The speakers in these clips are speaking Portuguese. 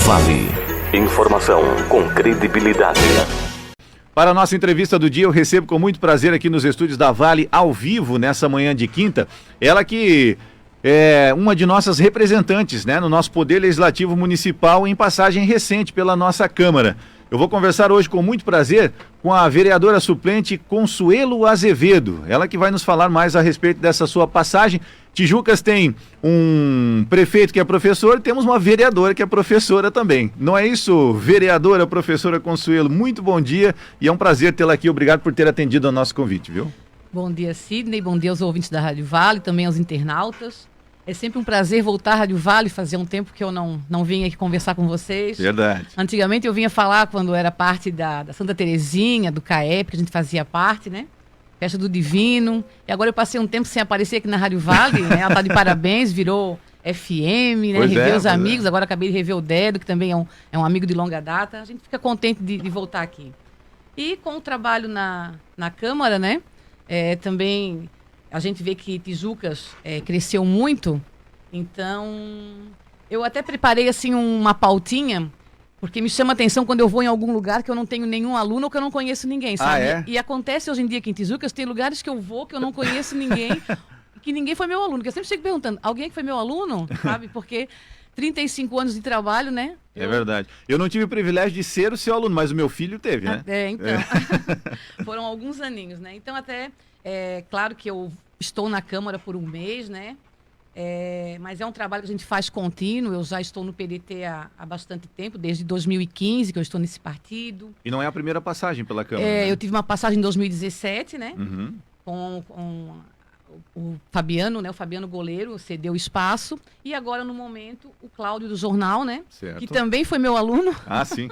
Vale. Informação com credibilidade. Para a nossa entrevista do dia, eu recebo com muito prazer aqui nos estúdios da Vale, ao vivo, nessa manhã de quinta, ela que é uma de nossas representantes, né, no nosso Poder Legislativo Municipal em passagem recente pela nossa Câmara. Eu vou conversar hoje com muito prazer com a vereadora suplente Consuelo Azevedo, ela que vai nos falar mais a respeito dessa sua passagem. Tijucas tem um prefeito que é professor, temos uma vereadora que é professora também. Não é isso, vereadora, professora Consuelo? Muito bom dia e é um prazer tê-la aqui. Obrigado por ter atendido ao nosso convite, viu? Bom dia, Sidney. Bom dia aos ouvintes da Rádio Vale, também aos internautas. É sempre um prazer voltar à Rádio Vale, fazia um tempo que eu não vinha aqui conversar com vocês. Verdade. Antigamente eu vinha falar quando era parte da Santa Terezinha, do CAEP, que a gente fazia parte, né? Festa do Divino. E agora eu passei um tempo sem aparecer aqui na Rádio Vale, né? Ela tá de parabéns, virou FM, né? Rever os amigos, agora acabei de rever o Dedo, que também é um amigo de longa data. A gente fica contente de voltar aqui. E com o trabalho na Câmara, né? Também a gente vê que Tijucas cresceu muito, então eu até preparei assim uma pautinha, porque me chama a atenção quando eu vou em algum lugar que eu não tenho nenhum aluno ou que eu não conheço ninguém, sabe? E acontece hoje em dia que em Tijucas tem lugares que eu vou que eu não conheço ninguém, que ninguém foi meu aluno, que eu sempre chego perguntando, alguém que foi meu aluno, sabe? Porque 35 anos de trabalho, né? É verdade. Eu não tive o privilégio de ser o seu aluno, mas o meu filho teve, né? Então. Foram alguns aninhos, né? Então até, claro que eu estou na Câmara por um mês, né? Mas é um trabalho que a gente faz contínuo. Eu já estou no PDT há bastante tempo, desde 2015 que eu estou nesse partido. E não é a primeira passagem pela Câmara, né? Eu tive uma passagem em 2017, né? Uhum. Com o Fabiano, né? O Fabiano Goleiro cedeu espaço. E agora, no momento, o Cláudio do Jornal, né? Certo. Que também foi meu aluno. Ah, sim.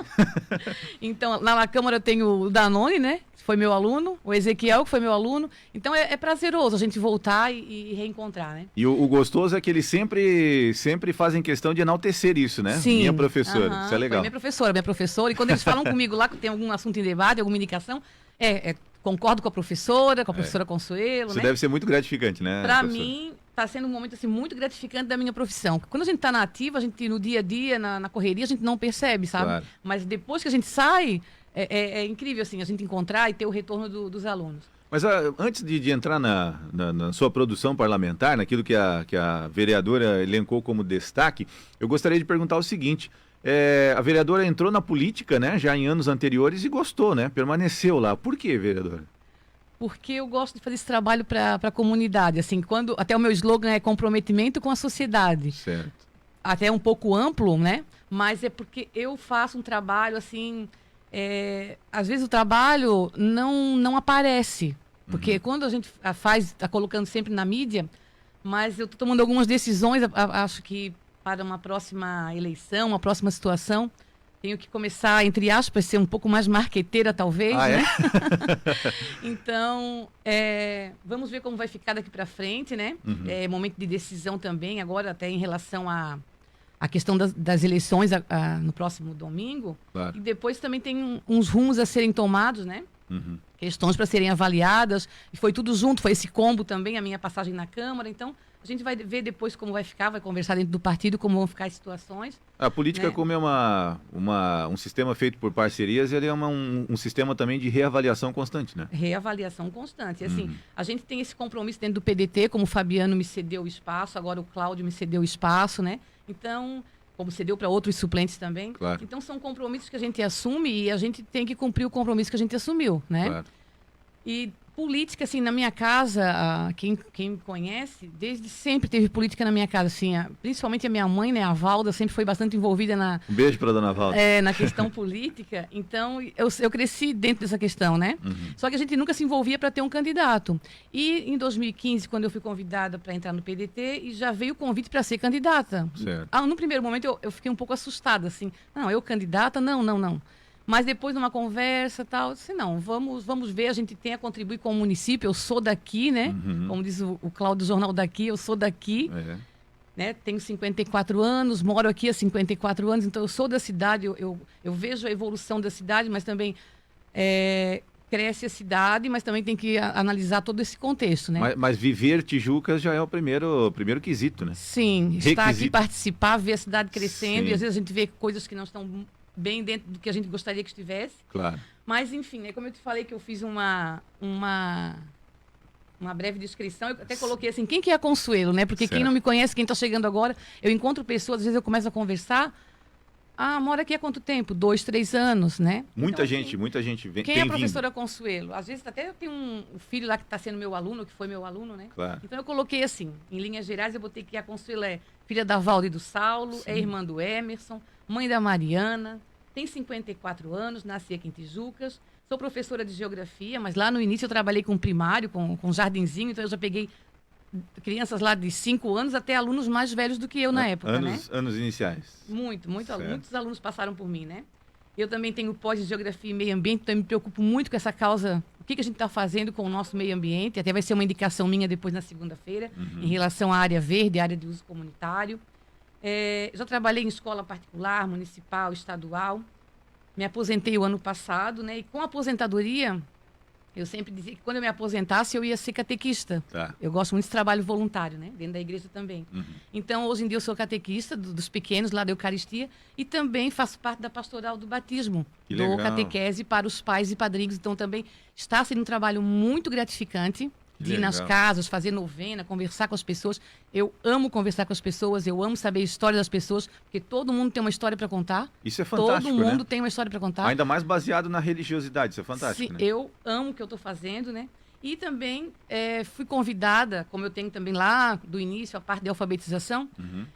Então, lá na Câmara eu tenho o Danone, né? Que foi meu aluno. O Ezequiel, que foi meu aluno. Então, é prazeroso a gente voltar e reencontrar, né? E o gostoso é que eles sempre fazem questão de enaltecer isso, né? Sim. Minha professora. Isso é legal. Minha professora. E quando eles falam comigo lá que tem algum assunto em debate, alguma indicação, concordo com a professora Consuelo, Isso né? deve ser muito gratificante, né? Para mim, está sendo um momento assim, muito gratificante da minha profissão. Quando a gente está na ativa, a gente no dia a dia, na correria, a gente não percebe, sabe? Claro. Mas depois que a gente sai, é incrível assim, a gente encontrar e ter o retorno dos alunos. Mas antes de entrar na sua produção parlamentar, naquilo que a vereadora elencou como destaque, eu gostaria de perguntar o seguinte: a vereadora entrou na política, né, já em anos anteriores e gostou, né? Permaneceu lá. Por quê, vereadora? Porque eu gosto de fazer esse trabalho para a comunidade. Assim, até o meu slogan é comprometimento com a sociedade. Certo. Até um pouco amplo, né? Mas é porque eu faço um trabalho assim. Às vezes o trabalho não aparece. Porque quando a gente está colocando sempre na mídia, mas eu estou tomando algumas decisões, acho que para uma próxima eleição, uma próxima situação, tenho que começar, entre aspas, ser um pouco mais marqueteira, talvez, né? Então, vamos ver como vai ficar daqui para frente, né? É momento de decisão também, agora até em relação à questão das eleições no próximo domingo. Claro. E depois também tem uns rumos a serem tomados, né? Questões para serem avaliadas. E foi tudo junto, foi esse combo também, a minha passagem na Câmara. Então, a gente vai ver depois como vai ficar, vai conversar dentro do partido, como vão ficar as situações. A política, né? Como é um sistema feito por parcerias, ele é um sistema também de reavaliação constante, né? Reavaliação constante. E, assim, a gente tem esse compromisso dentro do PDT, como o Fabiano me cedeu o espaço, agora o Cláudio me cedeu o espaço, né? Então, como cedeu para outros suplentes também. Claro. Então, são compromissos que a gente assume e a gente tem que cumprir o compromisso que a gente assumiu, né? Claro. E política, assim, na minha casa, quem me conhece, desde sempre teve política na minha casa, assim, principalmente a minha mãe, né, a Valda, sempre foi bastante envolvida Um beijo para dona Valda. Na questão política, então eu cresci dentro dessa questão, né? Só que a gente nunca se envolvia para ter um candidato. E em 2015, quando eu fui convidada para entrar no PDT, e já veio o convite para ser candidata. Certo. No primeiro momento eu fiquei um pouco assustada, assim, não, eu candidata? Não. Mas depois, numa conversa e tal, eu disse, não, vamos ver, a gente tem a contribuir com o município, eu sou daqui, né? Como diz o Cláudio do Jornal daqui, eu sou daqui, né? Tenho 54 anos, moro aqui há 54 anos, então eu sou da cidade, eu vejo a evolução da cidade, mas também cresce a cidade, mas também tem que analisar todo esse contexto, né? Mas viver Tijucas já é o primeiro quesito, né? Sim, estar aqui, Requisito. participar, ver a cidade crescendo, Sim. e às vezes a gente vê coisas que não estão bem dentro do que a gente gostaria que estivesse. Claro. Mas, enfim, né, como eu te falei que eu fiz uma breve descrição, eu até coloquei assim, quem que é a Consuelo, né? Porque quem Certo. não me conhece, quem está chegando agora, eu encontro pessoas, às vezes eu começo a conversar, mora aqui há quanto tempo? 2, 3 anos, né? Muita Então, gente vem, Quem tem é a vindo. professora Consuelo? Às vezes até eu tenho um filho lá que está sendo meu aluno, que foi meu aluno, né? Claro. Então eu coloquei assim, em linhas gerais, eu botei que a Consuelo é filha da Valde e do Saulo, é irmã do Emerson, mãe da Mariana, tem 54 anos, nasci aqui em Tijucas, sou professora de geografia, mas lá no início eu trabalhei com primário, com jardinzinho, então eu já peguei crianças lá de 5 anos até alunos mais velhos do que eu na época, né? Anos iniciais. Muitos Certo. alunos passaram por mim, né? Eu também tenho pós de Geografia e Meio Ambiente, então eu me preocupo muito com essa causa, o que a gente está fazendo com o nosso meio ambiente, até vai ser uma indicação minha depois na segunda-feira, em relação à área verde, área de uso comunitário. Já trabalhei em escola particular, municipal, estadual, me aposentei o ano passado, né? E com a aposentadoria, eu sempre dizia que quando eu me aposentasse eu ia ser catequista. Tá. Eu gosto muito de trabalho voluntário, né? Dentro da igreja também. Então, hoje em dia eu sou catequista dos pequenos lá da Eucaristia e também faço parte da pastoral do batismo. Que Dou legal. catequese para os pais e padrinhos. Então, também está sendo um trabalho muito gratificante de ir nas legal. casas, fazer novena, conversar com as pessoas. Eu amo conversar com as pessoas, eu amo saber a história das pessoas, porque todo mundo tem uma história para contar. Isso é fantástico, Todo mundo né? tem uma história para contar. Ainda mais baseado na religiosidade, isso é fantástico, Sim, né? eu amo o que eu estou fazendo, né? E também fui convidada, como eu tenho também lá do início, a parte de alfabetização.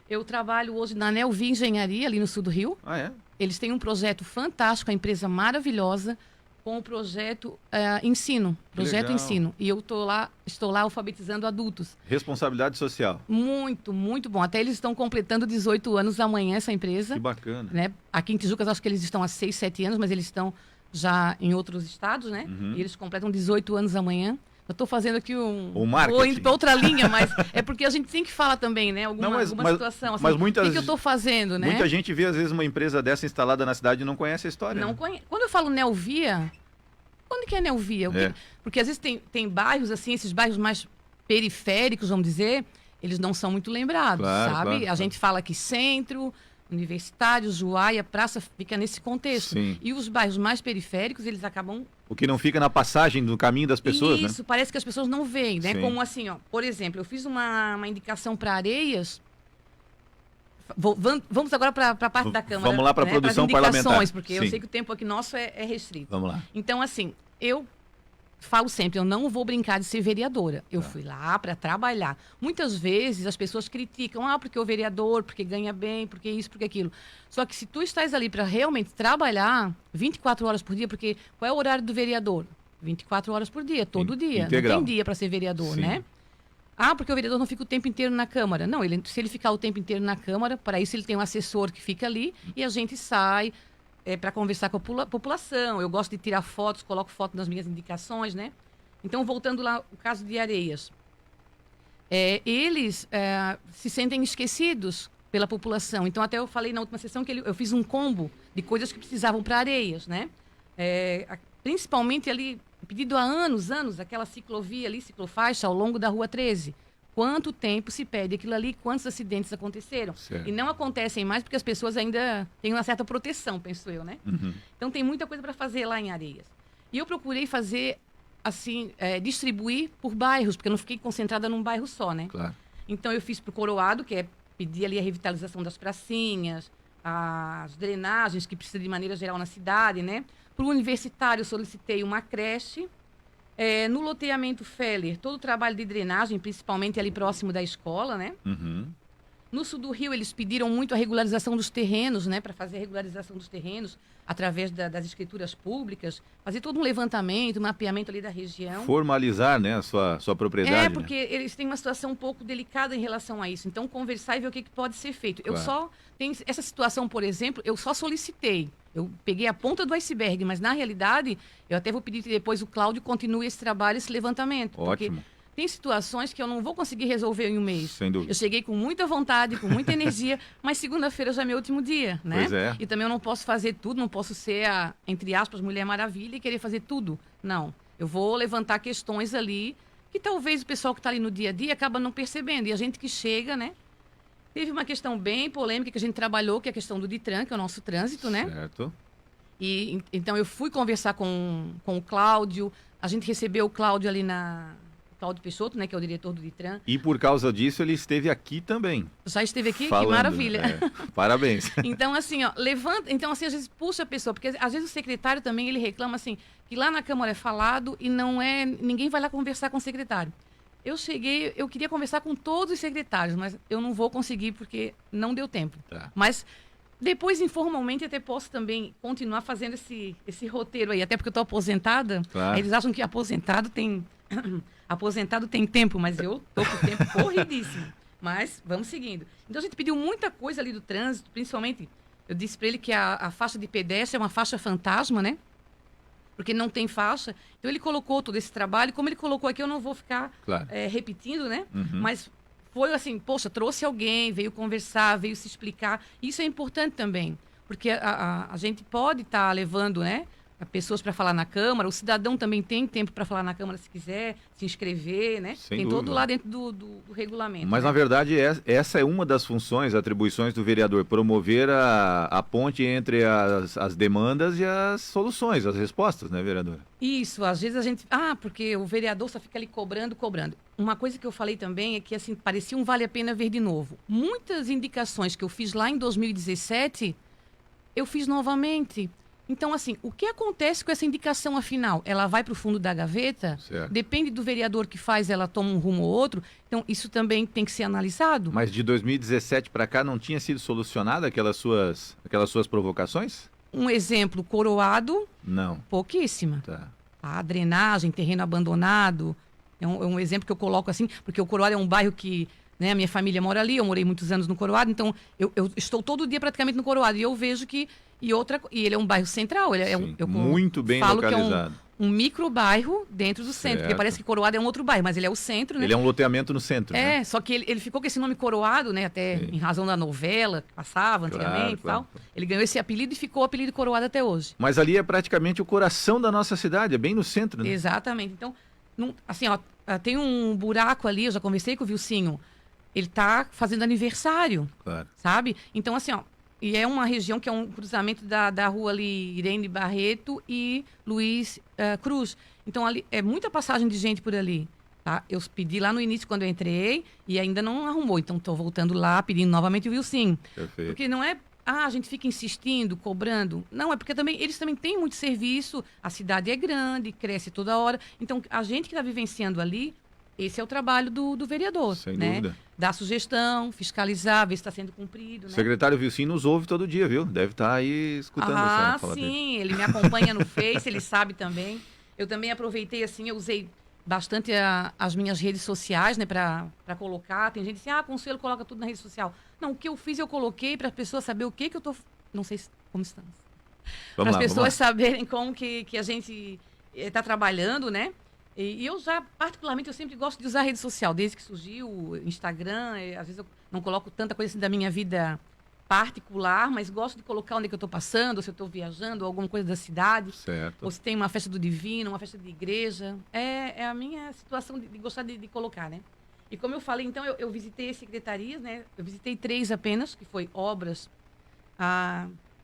Eu trabalho hoje na Nelvi Engenharia, ali no sul do Rio. Ah, é? Eles têm um projeto fantástico, uma empresa maravilhosa, com o projeto Ensino. Projeto legal. Ensino. E eu estou lá alfabetizando adultos. Responsabilidade social. Muito, muito bom. Até eles estão completando 18 anos amanhã, essa empresa. Que bacana. Né? Aqui em Tijucas, acho que eles estão há 6, 7 anos, mas eles estão já em outros estados, né? E eles completam 18 anos amanhã. Eu estou fazendo aqui O marketing. Vou indo para outra linha, mas é porque a gente tem que falar também, né? Alguma situação. Assim, mas muitas- o que eu estou fazendo, né? Muita gente vê, às vezes, uma empresa dessa instalada na cidade e não conhece a história. Não né? conhe... Quando eu falo Nelvia, onde que é Nelvia? Porque às vezes tem bairros, assim, esses bairros mais periféricos, vamos dizer, eles não são muito lembrados, Claro, sabe? claro, A gente fala que centro, universitário, Juaia, praça, fica nesse contexto. Sim. E os bairros mais periféricos, eles acabam... O que não fica na passagem do caminho das pessoas, Isso, parece que as pessoas não veem, né? Sim. Como assim, ó, por exemplo, eu fiz uma indicação para Areias. Vamos agora para a parte da Câmara. Vamos lá pra produção pras indicações, parlamentar. porque eu Sim. sei que o tempo aqui nosso é restrito. Vamos lá. Então, assim, eu falo sempre, eu não vou brincar de ser vereadora. Eu fui lá para trabalhar. Muitas vezes as pessoas criticam, porque o vereador, porque ganha bem, porque isso, porque aquilo. Só que se tu estás ali para realmente trabalhar 24 horas por dia, porque qual é o horário do vereador? 24 horas por dia, todo dia. Integral. Não tem dia para ser vereador, Sim. né? Porque o vereador não fica o tempo inteiro na Câmara. Não, se ele ficar o tempo inteiro na Câmara, para isso ele tem um assessor que fica ali e a gente sai para conversar com a população. Eu gosto de tirar fotos, coloco foto nas minhas indicações, né? Então, voltando lá, o caso de Areias. Eles se sentem esquecidos pela população. Então, até eu falei na última sessão que eu fiz um combo de coisas que precisavam para Areias, né? Principalmente ali, pedido há anos, aquela ciclovia ali, ciclofaixa ao longo da Rua 13. Quanto tempo se pede aquilo ali, quantos acidentes aconteceram? Certo. E não acontecem mais porque as pessoas ainda têm uma certa proteção, penso eu, né? Então tem muita coisa para fazer lá em Areias. E eu procurei fazer, assim, distribuir por bairros, porque eu não fiquei concentrada num bairro só, né? Claro. Então eu fiz para o Coroado, que é pedir ali a revitalização das pracinhas, as drenagens que precisa de maneira geral na cidade, né? Para o Universitário eu solicitei uma creche. No loteamento Feller, todo o trabalho de drenagem, principalmente ali próximo da escola, né? No sul do Rio, eles pediram muito a regularização dos terrenos, né? Para fazer a regularização dos terrenos através das escrituras públicas, fazer todo um levantamento, um mapeamento ali da região. Formalizar, né, a sua propriedade. Porque eles têm uma situação um pouco delicada em relação a isso. Então, conversar e ver o que pode ser feito. Claro. Eu só tenho essa situação, por exemplo, eu só solicitei. Eu peguei a ponta do iceberg, mas na realidade, eu até vou pedir que depois o Cláudio continue esse trabalho, esse levantamento. Ótimo. Porque tem situações que eu não vou conseguir resolver em um mês. Sem dúvida. Eu cheguei com muita vontade, com muita energia, mas segunda-feira já é meu último dia, né? Pois é. E também eu não posso fazer tudo, não posso ser a, entre aspas, Mulher Maravilha e querer fazer tudo. Não. Eu vou levantar questões ali que talvez o pessoal que está ali no dia a dia acaba não percebendo. E a gente que chega, né? Teve uma questão bem polêmica que a gente trabalhou, que é a questão do Ditran, que é o nosso trânsito, né? Certo. E então eu fui conversar com o Cláudio, a gente recebeu o Cláudio ali Cláudio Peixoto, né, que é o diretor do Ditran. E por causa disso ele esteve aqui também. Já esteve aqui? Falando, que maravilha. Parabéns. Então, assim, ó, levanta. Então, assim, às vezes puxa a pessoa, porque às vezes o secretário também ele reclama assim, que lá na Câmara é falado e não é. Ninguém vai lá conversar com o secretário. Eu cheguei, eu queria conversar com todos os secretários, mas eu não vou conseguir porque não deu tempo. Tá. Mas depois, informalmente, até posso também continuar fazendo esse roteiro aí, até porque eu estou aposentada. Claro. Eles acham que aposentado tem tempo, mas eu tô com o tempo corridíssimo. Mas vamos seguindo. Então a gente pediu muita coisa ali do trânsito, principalmente, eu disse para ele que a faixa de pedestre é uma faixa fantasma, né? Porque não tem faixa. Então ele colocou todo esse trabalho, como ele colocou aqui, eu não vou ficar Claro. repetindo, né? Uhum. Mas foi assim, poxa, trouxe alguém, veio conversar, veio se explicar. Isso é importante também, porque a gente pode estar levando, né, pessoas para falar na Câmara, o cidadão também tem tempo para falar na Câmara se quiser, se inscrever, né? Sem tem dúvida. todo lá dentro do regulamento. Mas, né? na verdade, essa é uma das funções, atribuições do vereador, promover a ponte entre as demandas e as soluções, as respostas, né, vereadora? Isso, às vezes a gente... porque o vereador só fica ali cobrando. Uma coisa que eu falei também é que, assim, parecia um vale a pena ver de novo. Muitas indicações que eu fiz lá em 2017, eu fiz novamente. Então, assim, o que acontece com essa indicação, afinal? Ela vai para o fundo da gaveta? Certo. Depende do vereador que faz, ela toma um rumo ou outro. Então, isso também tem que ser analisado. Mas de 2017 para cá não tinha sido solucionada aquelas suas provocações? Um exemplo, Coroado, Não. pouquíssima. Tá. A drenagem, terreno abandonado, é um exemplo que eu coloco assim, porque o Coroado é um bairro que, né, a minha família mora ali, eu morei muitos anos no Coroado, então eu estou todo dia praticamente no Coroado e eu vejo que, e ele é um bairro central, ele é Sim, muito bem falo localizado. Que é um micro bairro dentro do centro, porque Certo. parece que Coroado é um outro bairro, mas ele é o centro, né? Ele é um loteamento no centro, né? É, só que ele ficou com esse nome Coroado, né? Até Sim. em razão da novela que passava antigamente e Claro. tal. Ele ganhou esse apelido e ficou o apelido Coroado até hoje. Mas ali é praticamente o coração da nossa cidade, é bem no centro, né? Exatamente. Então, assim, ó, tem um buraco ali, eu já conversei com o Vilcinho, ele tá fazendo aniversário, Claro. sabe? Então, assim, ó, e é uma região que é um cruzamento da rua ali Irene Barreto e Luiz Cruz. Então, ali é muita passagem de gente por ali, tá? Eu pedi lá no início, quando eu entrei, e ainda não arrumou. Então, estou voltando lá, pedindo novamente o Vilcinho. Perfeito. Porque não é... a gente fica insistindo, cobrando. Não, é porque eles também têm muito serviço, a cidade é grande, cresce toda hora. Então, a gente que está vivenciando ali, esse é o trabalho do vereador. Sem né? dúvida. Dar sugestão, fiscalizar, ver se está sendo cumprido. O Né? secretário Vilcim nos ouve todo dia, viu? Deve estar aí escutando a senhora falar dele. Sim, ele me acompanha no Face, ele sabe também. Eu também aproveitei, assim, eu usei bastante as minhas redes sociais, né, para colocar. Tem gente assim, Consuelo coloca tudo na rede social. Não, o que eu fiz eu coloquei para as pessoas saber o que eu tô... Não sei como estamos. Para as pessoas saberem como que a gente está trabalhando, né? E eu já, particularmente, eu sempre gosto de usar a rede social, desde que surgiu o Instagram. Às vezes eu não coloco tanta coisa assim da minha vida particular, mas gosto de colocar onde é que eu estou passando, ou se eu estou viajando, ou alguma coisa da cidade. Certo. Ou se tem uma festa do Divino, uma festa de igreja. É a minha situação de gostar de colocar, né? E como eu falei, então, eu visitei as secretarias, né? Eu visitei 3 apenas, que foi obras.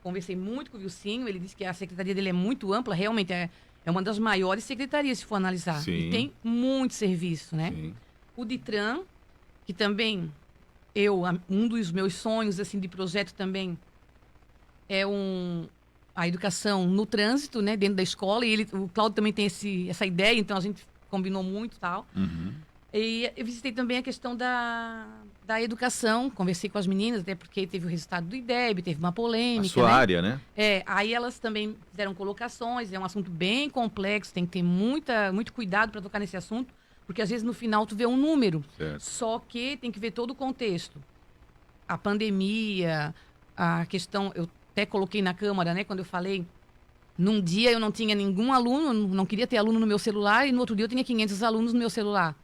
Conversei muito com o Vilcinho, ele disse que a secretaria dele é muito ampla, realmente é uma das maiores secretarias, se for analisar. Sim. E tem muito serviço, né? Sim. O Ditran, que também um dos meus sonhos assim de projeto também é a educação no trânsito, né, dentro da escola, e o Cláudio também tem essa ideia, então a gente combinou muito e tal. Uhum. E eu visitei também a questão da educação, conversei com as meninas, até porque teve o resultado do IDEB, teve uma polêmica. A sua né? área, né? Aí elas também fizeram colocações, é um assunto bem complexo, tem que ter muito cuidado para tocar nesse assunto, porque às vezes no final tu vê um número, Certo. só que tem que ver todo o contexto. A pandemia, a questão, eu até coloquei na Câmara, né, quando eu falei, num dia eu não tinha nenhum aluno, não queria ter aluno no meu celular, e no outro dia eu tinha 500 alunos no meu celular.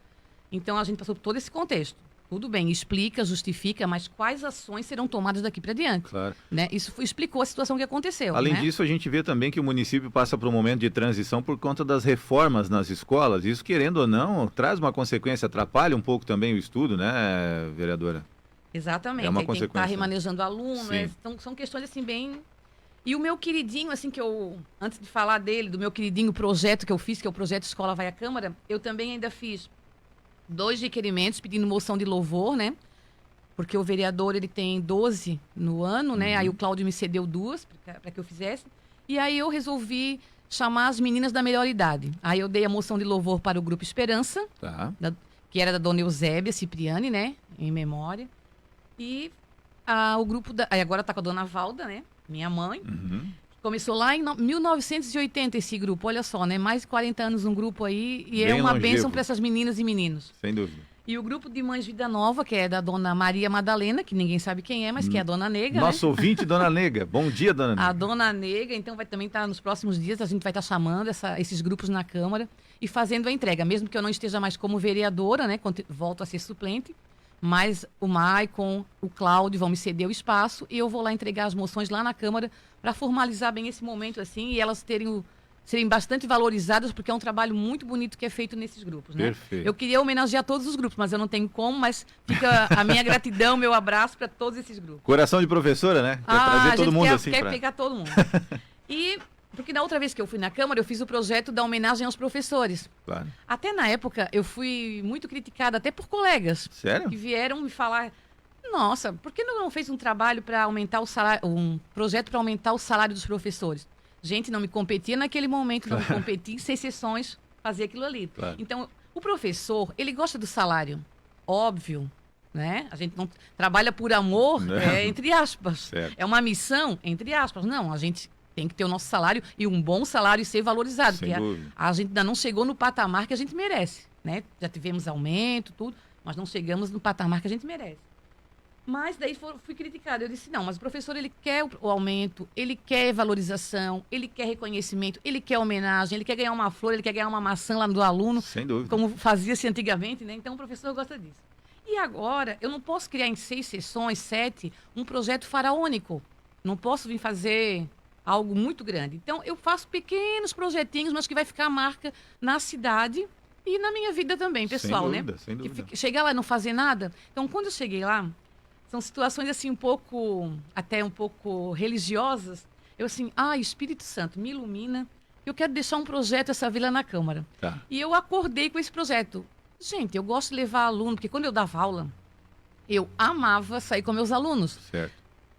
Então a gente passou por todo esse contexto. Tudo bem, explica, justifica, mas quais ações serão tomadas daqui para diante? Claro. Né? Explicou a situação que aconteceu. Além né? disso, a gente vê também que o município passa por um momento de transição por conta das reformas nas escolas. Isso, querendo ou não, traz uma consequência, atrapalha um pouco também o estudo, né, vereadora? Exatamente. É uma Aí tem que estar consequência. remanejando aluno. Então, são questões assim bem... E o meu queridinho, assim, antes de falar dele, do meu queridinho projeto que eu fiz, que é o projeto Escola Vai à Câmara, eu também ainda fiz 2 requerimentos pedindo moção de louvor, né? Porque o vereador, ele tem 12 no ano, né? Aí o Cláudio me cedeu 2 para que eu fizesse. E aí eu resolvi chamar as meninas da melhor idade. Aí eu dei a moção de louvor para o Grupo Esperança, Tá. que era da dona Eusébia Cipriani, né? Em memória. E o grupo aí agora tá com a dona Valda, né? Minha mãe. Uhum. Começou lá em 1980 esse grupo, olha só, né? Mais de 40 anos um grupo aí. E Bem é uma longevo. bênção para essas meninas e meninos. Sem dúvida. E o grupo de Mães Vida Nova, que é da dona Maria Madalena, que ninguém sabe quem é, mas que é a dona Nega, Nosso né? ouvinte, dona Nega. Bom dia, dona Nega. A dona Nega, então vai também estar nos próximos dias, a gente vai estar chamando esses grupos na Câmara e fazendo a entrega, mesmo que eu não esteja mais como vereadora, né? Volto a ser suplente, mas o Maicon, o Cláudio vão me ceder o espaço e eu vou lá entregar as moções lá na Câmara para formalizar bem esse momento assim e elas serem bastante valorizadas, porque é um trabalho muito bonito que é feito nesses grupos, né? Perfeito. Eu queria homenagear todos os grupos, mas eu não tenho como, mas fica a minha gratidão, meu abraço para todos esses grupos. Coração de professora, né? Quer trazer a todo gente mundo quer, assim quer pra... pegar todo mundo. E porque na outra vez que eu fui na Câmara, eu fiz o projeto da homenagem aos professores. Claro. Até na época, eu fui muito criticada, até por colegas. Sério? Que vieram me falar, nossa, por que não fez um trabalho para aumentar o salário, um projeto para aumentar o salário dos professores? Gente, não me competia naquele momento, não me competia em 6 sessões fazer aquilo ali. Claro. Então, o professor, ele gosta do salário, óbvio, né? A gente não trabalha por amor, entre aspas. Certo. É uma missão, entre aspas. Não, a gente tem que ter o nosso salário e um bom salário e ser valorizado. Sem porque dúvida. a gente ainda não chegou no patamar que a gente merece, né? Já tivemos aumento, tudo, mas não chegamos no patamar que a gente merece. Mas daí fui criticada. Eu disse, não, mas o professor, ele quer o aumento, ele quer valorização, ele quer reconhecimento, ele quer homenagem, ele quer ganhar uma flor, ele quer ganhar uma maçã lá do aluno, Sem dúvida. como fazia-se antigamente, né? Então o professor gosta disso. E agora, eu não posso criar em 6 sessões, 7, um projeto faraônico. Não posso vir fazer algo muito grande. Então, eu faço pequenos projetinhos, mas que vai ficar a marca na cidade e na minha vida também, pessoal, sem dúvida, né? Sem dúvida. Chegar lá e não fazer nada. Então, quando eu cheguei lá, são situações assim até um pouco religiosas. Eu assim, Espírito Santo, me ilumina. Eu quero deixar um projeto, essa vila na Câmara. Tá. E eu acordei com esse projeto. Gente, eu gosto de levar aluno, porque quando eu dava aula, eu amava sair com meus alunos. Certo.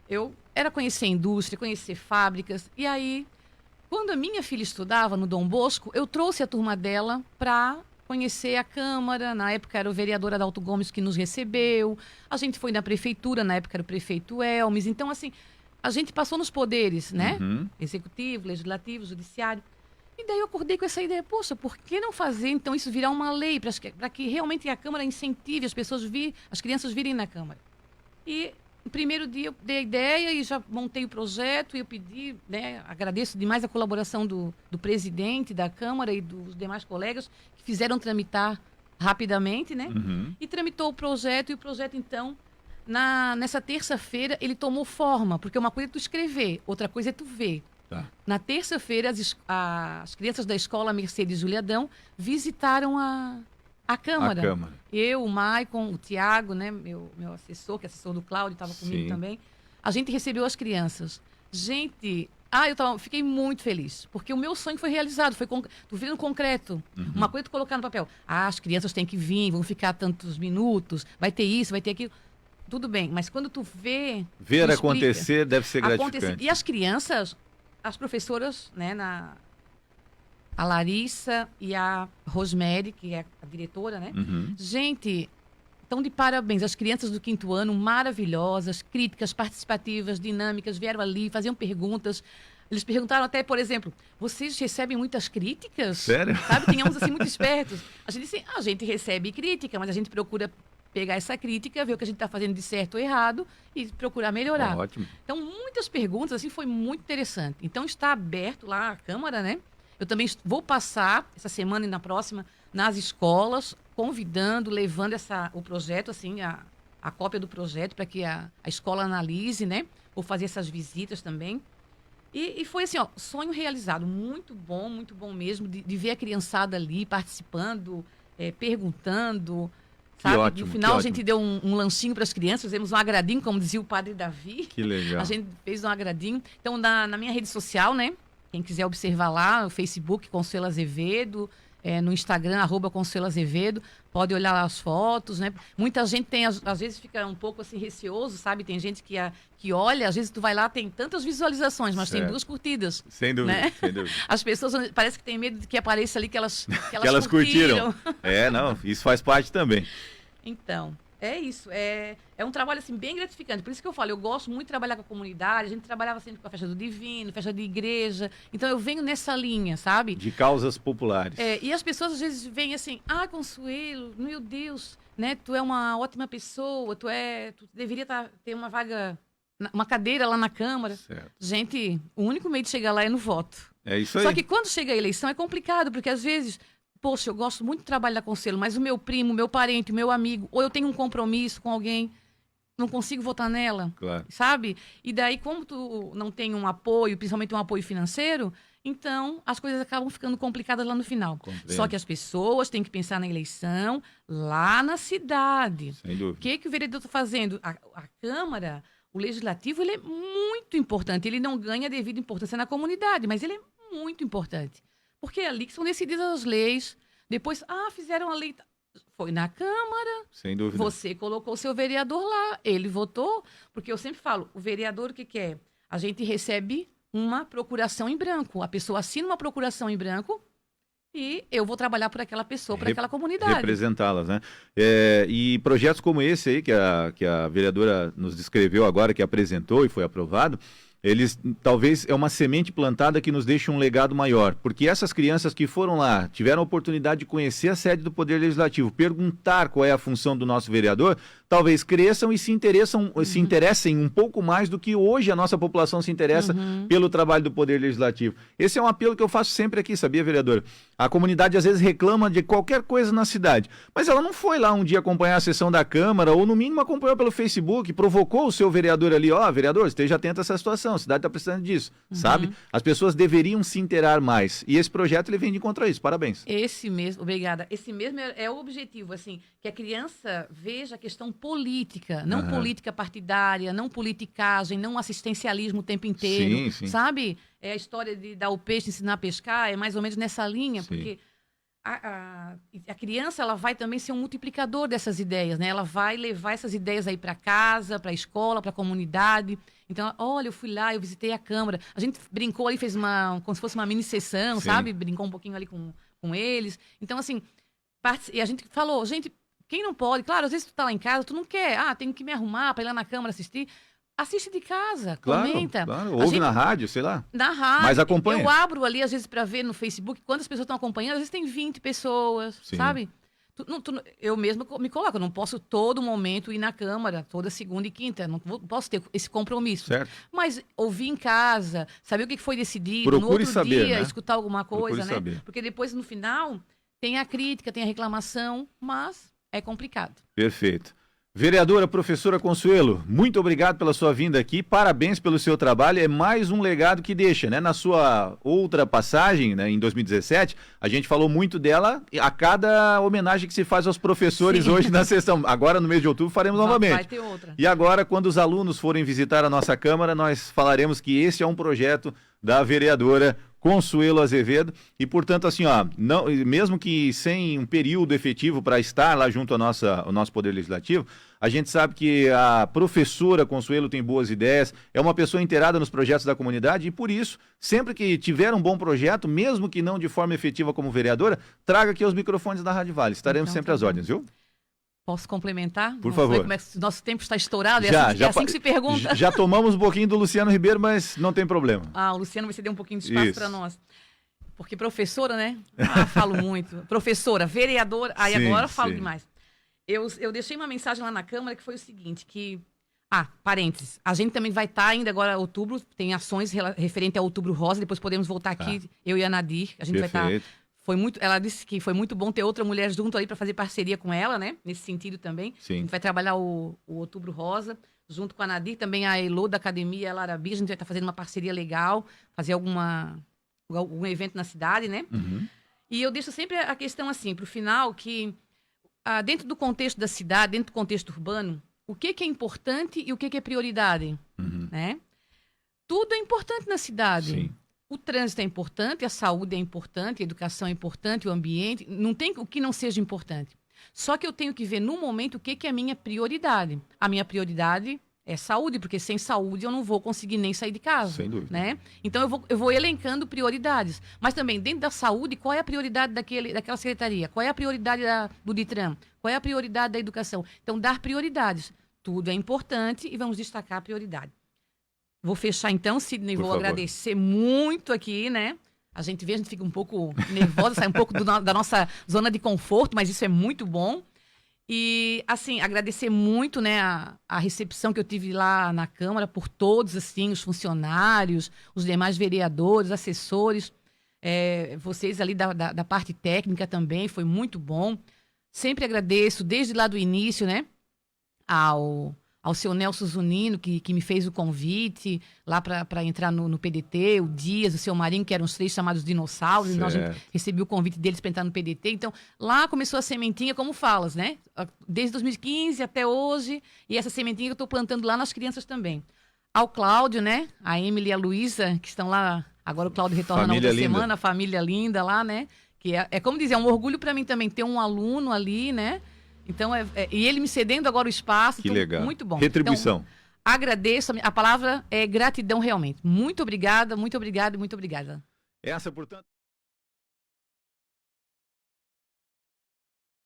Eu era conhecer indústria, conhecer fábricas. E aí, quando a minha filha estudava no Dom Bosco, eu trouxe a turma dela para conhecer a Câmara. Na época era o vereador Adalto Gomes que nos recebeu. A gente foi na prefeitura, na época era o prefeito Elmes. Então, assim, a gente passou nos poderes, né? Uhum. Executivo, legislativo, judiciário. E daí eu acordei com essa ideia, poxa, por que não fazer então isso virar uma lei para que realmente a Câmara incentive as pessoas as crianças virem na Câmara? E no primeiro dia eu dei a ideia e já montei o projeto e eu pedi, né, agradeço demais a colaboração do presidente da Câmara e dos demais colegas que fizeram tramitar rapidamente, né? Uhum. E tramitou o projeto e o projeto então, nessa terça-feira ele tomou forma, porque uma coisa é tu escrever, outra coisa é tu ver. Tá. Na terça-feira, as crianças da escola Mercedes Juliadão visitaram a Câmara. A Câmara. Eu, o Maicon, o Tiago, né, meu assessor, que é assessor do Cláudio, estava comigo Sim. também. A gente recebeu as crianças. Gente, fiquei muito feliz, porque o meu sonho foi realizado, tu vendo concreto. Uhum. Uma coisa é tu colocar no papel. As crianças têm que vir, vão ficar tantos minutos, vai ter isso, vai ter aquilo. Tudo bem, mas quando tu vê... Ver tu explica. acontecer deve ser gratificante. E as crianças, as professoras, né, a Larissa e a Rosemary, que é a diretora, né? Uhum. Gente, estão de parabéns. As crianças do 5º ano, maravilhosas, críticas, participativas, dinâmicas, vieram ali, faziam perguntas. Eles perguntaram até, por exemplo, vocês recebem muitas críticas? Sério? Sabe, tenhamos assim muito espertos. A gente disse, a gente recebe crítica, mas a gente procura pegar essa crítica, ver o que a gente está fazendo de certo ou errado e procurar melhorar. Ótimo. Então, muitas perguntas, assim, foi muito interessante. Então, está aberto lá a Câmara, né? Eu também vou passar, essa semana e na próxima, nas escolas, convidando, levando o projeto, assim, a cópia do projeto para que a escola analise, né? Vou fazer essas visitas também. E foi assim, ó, sonho realizado, muito bom mesmo, de ver a criançada ali participando, perguntando, sabe? Ótimo, no final que a gente deu um lanchinho para as crianças, fizemos um agradinho, como dizia o padre Davi. Que legal. A gente fez um agradinho. Então, na minha rede social, né? Quem quiser observar lá, no Facebook, Consuelo Azevedo, no Instagram, @Consuelo Azevedo, pode olhar lá as fotos, né? Muita gente às vezes fica um pouco assim receoso, sabe? Tem gente que olha, às vezes tu vai lá, tem tantas visualizações, mas tem 2 curtidas. Sem dúvida, né? sem dúvida. As pessoas parece que tem medo de que apareça ali que elas curtiram. Não, isso faz parte também. Então, é isso. É um trabalho assim, bem gratificante. Por isso que eu falo, eu gosto muito de trabalhar com a comunidade. A gente trabalhava sempre com a festa do Divino, festa de igreja. Então, eu venho nessa linha, sabe? De causas populares. E as pessoas às vezes vêm assim, Consuelo, meu Deus, né? Tu é uma ótima pessoa, tu deveria ter uma vaga, uma cadeira lá na Câmara. Certo. Gente, o único meio de chegar lá é no voto. É isso aí. Só que quando chega a eleição é complicado, porque às vezes... Poxa, eu gosto muito do trabalho da Consuelo, mas o meu primo, meu parente, o meu amigo, ou eu tenho um compromisso com alguém, não consigo votar nela, claro. Sabe? E daí, como tu não tem um apoio, principalmente um apoio financeiro, então as coisas acabam ficando complicadas lá no final. Compreendo. Só que as pessoas têm que pensar na eleição lá na cidade. Sem dúvida. O que o vereador está fazendo? A Câmara, o Legislativo, ele é muito importante. Ele não ganha devido importância na comunidade, mas ele é muito importante. Porque é ali que são decididas as leis. Depois, fizeram a lei. Foi na Câmara. Sem dúvida. Você colocou o seu vereador lá. Ele votou. Porque eu sempre falo, o vereador o que quer? A gente recebe uma procuração em branco. A pessoa assina uma procuração em branco e eu vou trabalhar por aquela pessoa, por aquela comunidade. Representá-las, né? E projetos como esse aí, que a vereadora nos descreveu agora, que apresentou e foi aprovado, eles, talvez, é uma semente plantada que nos deixa um legado maior, porque essas crianças que foram lá, tiveram a oportunidade de conhecer a sede do Poder Legislativo, perguntar qual é a função do nosso vereador, talvez cresçam e se interessem um pouco mais do que hoje a nossa população se interessa pelo trabalho do Poder Legislativo. Esse é um apelo que eu faço sempre aqui, sabia, vereadora? A comunidade às vezes reclama de qualquer coisa na cidade, mas ela não foi lá um dia acompanhar a sessão da Câmara, ou no mínimo acompanhou pelo Facebook, provocou o seu vereador ali, vereador, esteja atento a essa situação, a cidade está precisando disso, sabe? As pessoas deveriam se inteirar mais. E esse projeto, ele vem de encontro a isso. Parabéns. Esse mesmo, obrigada. Esse mesmo é o objetivo, assim, que a criança veja a questão política, não política partidária, não politicagem, não assistencialismo o tempo inteiro, sim. sabe? É a história de dar o peixe, ensinar a pescar, é mais ou menos nessa linha, Sim. porque a criança, ela vai também ser um multiplicador dessas ideias, né? Ela vai levar essas ideias aí para casa, para a escola, para a comunidade. Então, olha, eu fui lá, eu visitei a Câmara. A gente brincou ali, fez como se fosse uma mini sessão, Sim. sabe? Brincou um pouquinho ali com eles. Então, assim, e a gente falou, gente, quem não pode? Claro, às vezes tu tá lá em casa, tu não quer, tenho que me arrumar para ir lá na Câmara assistir. Assiste de casa, comenta. Claro. Ouve na rádio, sei lá. Na rádio. Mas acompanha. Eu abro ali, às vezes, para ver no Facebook quantas pessoas estão acompanhando. Às vezes tem 20 pessoas, Sim. sabe? Eu mesma me coloco, eu não posso todo momento ir na Câmara, toda segunda e quinta. Não posso ter esse compromisso. Certo. Mas ouvir em casa, saber o que foi decidido, Procure no outro saber, dia, né? escutar alguma coisa, Procure né? saber. Porque depois, no final, tem a crítica, tem a reclamação, mas é complicado. Perfeito. Vereadora, professora Consuelo, muito obrigado pela sua vinda aqui, parabéns pelo seu trabalho, é mais um legado que deixa, né? Na sua outra passagem, né, em 2017, a gente falou muito dela a cada homenagem que se faz aos professores. Sim. Hoje na sessão. Agora, no mês de outubro, faremos novamente. Vai ter outra. E agora, quando os alunos forem visitar a nossa Câmara, nós falaremos que esse é um projeto da vereadora Consuelo Azevedo, e portanto assim, não, mesmo que sem um período efetivo para estar lá junto ao nosso Poder Legislativo, a gente sabe que a professora Consuelo tem boas ideias, é uma pessoa inteirada nos projetos da comunidade, e por isso, sempre que tiver um bom projeto, mesmo que não de forma efetiva como vereadora, traga aqui os microfones da Rádio Vale, estaremos sempre às ordens, viu? Posso complementar? Por favor. Como é que o nosso tempo está estourado? É assim que se pergunta. Já tomamos um pouquinho do Luciano Ribeiro, mas não tem problema. O Luciano vai ceder um pouquinho de espaço para nós. Porque professora, né? Falo muito. Professora, vereadora, agora falo demais. Eu deixei uma mensagem lá na Câmara que foi o seguinte, parênteses, a gente também vai estar ainda agora, outubro, tem ações referente ao Outubro Rosa, depois podemos voltar aqui, eu e a Nadir, a gente vai estar ela disse que foi muito bom ter outra mulher junto ali para fazer parceria com ela, né? Nesse sentido também. Sim. A gente vai trabalhar o Outubro Rosa, junto com a Nadir, também a Elô da Academia, a Larabi, a gente vai estar fazendo uma parceria legal, fazer algum evento na cidade, né? Uhum. E eu deixo sempre a questão assim, para o final, que dentro do contexto da cidade, dentro do contexto urbano, o que é importante e o que é prioridade, né? Tudo é importante na cidade. Sim. O trânsito é importante, a saúde é importante, a educação é importante, o ambiente. Não tem o que não seja importante. Só que eu tenho que ver no momento o que é a minha prioridade. A minha prioridade é saúde, porque sem saúde eu não vou conseguir nem sair de casa. Sem dúvida. Né? Então eu vou elencando prioridades. Mas também, dentro da saúde, qual é a prioridade daquela secretaria? Qual é a prioridade do Ditran? Qual é a prioridade da educação? Então, dar prioridades. Tudo é importante e vamos destacar a prioridade. Vou fechar então, Sidney, vou agradecer muito aqui, né? A gente fica um pouco nervosa, sai um pouco da nossa zona de conforto, mas isso é muito bom. E, assim, agradecer muito, né, a recepção que eu tive lá na Câmara por todos, assim, os funcionários, os demais vereadores, assessores, vocês ali da parte técnica também, foi muito bom. Sempre agradeço, desde lá do início, né, ao seu Nelson Zunino, que me fez o convite lá para entrar no PDT, o Dias, o seu Marinho, que eram os 3 chamados dinossauros, e nós recebi o convite deles para entrar no PDT. Então, lá começou a sementinha, como falas, né? Desde 2015 até hoje, e essa sementinha que eu estou plantando lá nas crianças também. Ao Cláudio, né? A Emily e a Luísa, que estão lá, agora o Cláudio retorna na outra semana, a família linda lá, né? Que é como dizer, é um orgulho para mim também ter um aluno ali, né? Então, e ele me cedendo agora o espaço. Que então, legal. Muito bom. Retribuição. Então, agradeço, a palavra é gratidão realmente. Muito obrigada, muito obrigada, muito obrigada. Essa, portanto...